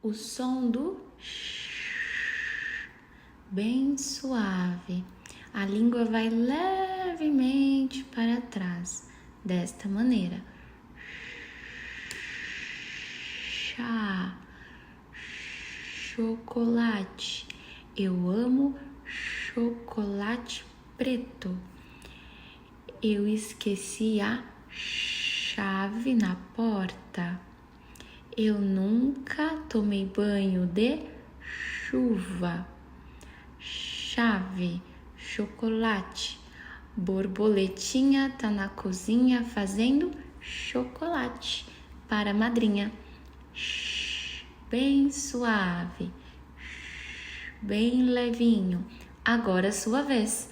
o som do bem suave. A língua vai levemente para trás, desta maneira. Chá, chocolate. Eu amo chocolate preto. Eu esqueci a chave na porta. Eu nunca tomei banho de chuva. Chave, chocolate. Borboletinha tá na cozinha fazendo chocolate para a madrinha. Bem suave, bem levinho. Agora é sua vez.